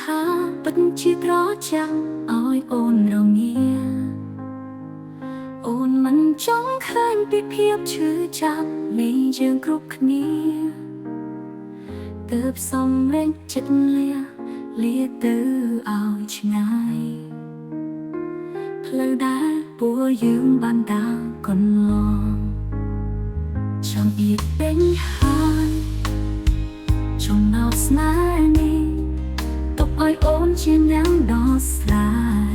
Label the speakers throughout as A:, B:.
A: ហាពិតជាត្រចាំឲ្យអូនរងាអូនមិនចង់ឃើញពីភាពឈឺចាប់នៃយើងគ្រប់គ្នាទើបសម្រេចចិត្តលាទៅឲ្យឆ្ងាយផ្លូវដែលពួកយើងបានដើរកន្លងចង់អៀតពេញហើយចំណោទស្នេហ៍នេះទុកឲ្យអូនជាអ្នកដោះស្រាយ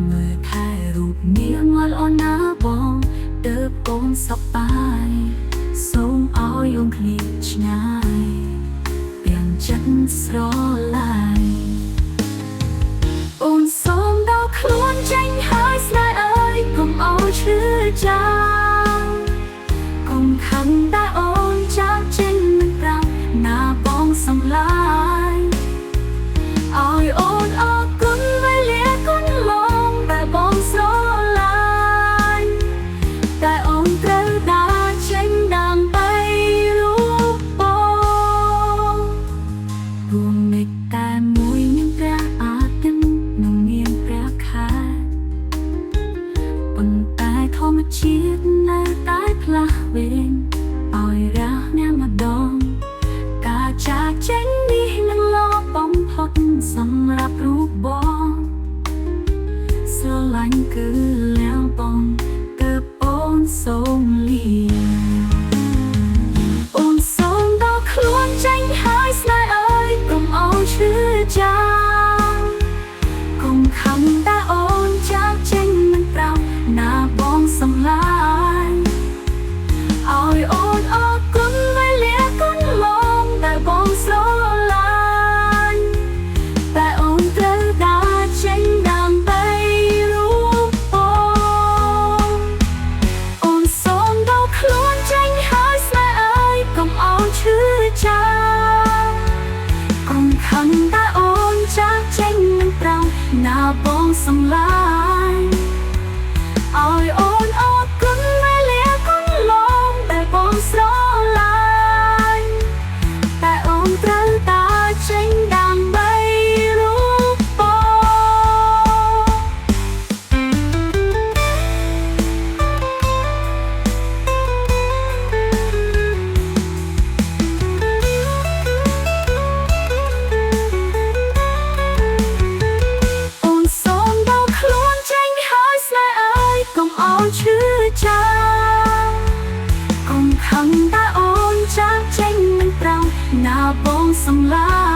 A: មើលថែរូបនាងល្អណាស់បងទើបអូនសប្បាយសូមឲ្យអូនឃ្លៀងឆ្ងាយទាំងចិត្តស្រឡាញ់អូនសូមដល់ខ្លួនចេញហើយស្នេហ៍អើយកុំឲ្យឈឺចាំកុំខឹងតែអូនចាក់ចេញមិនប្រាប់ណាបងសម្លាញ់ឲ្យអូនអរគុណវេលាកូនឡងតែបងស្រឡាញ់តែអូនត្រូវដើរចេញដើម្បីរូបបងរួមមេឃតែមួយមានព្រះអាទិត្យនិងមានព្រះខែប៉ុន្តែធម្មជាតិនៅតែផ្លាស់វេនឲ្យរះអ្នកម្ដងការចាកចេញនេះនឹងល្អបំផុតសម្រាប់រូបបងស្រឡាញ់គឺលះបង់ទើបអូនសូមលាអូនសូមដល់ខ្លួនចេញហើយស្នេហ៍អើយកុំឲ្យឈឺចាំកុំខំតែអូនចាកចេញមិនប្រាប់ណាបងសម្លាញ់ឲ្យអូនអរគុណវេលាកូនឡងតែបងស្រឡាញ់តែអូនត្រូវដើរចេញដើម្បីរូបបងអូនសូមដល់ខ្លួនចេញហើយស្នេហ៍អើយកុំឲ្យឈឺចាំកុំខឹងតែអូនចាកចេញមិនប្រាប់ណាបងសម្លាញ់ឲ្យអូនអរគុណវេលាកូនឡងតែបងស្រឡាញ់តែអូនត្រូវដើរចេញដើម្បីរូបបងអូនសូមដល់ខ្លួនចេញហើយស្នេហ៍អើយកុំឲ្យឈឺចាំកុំខឹងតែអូនចាកចេញមិនប្រាប់ណាបងសម្លា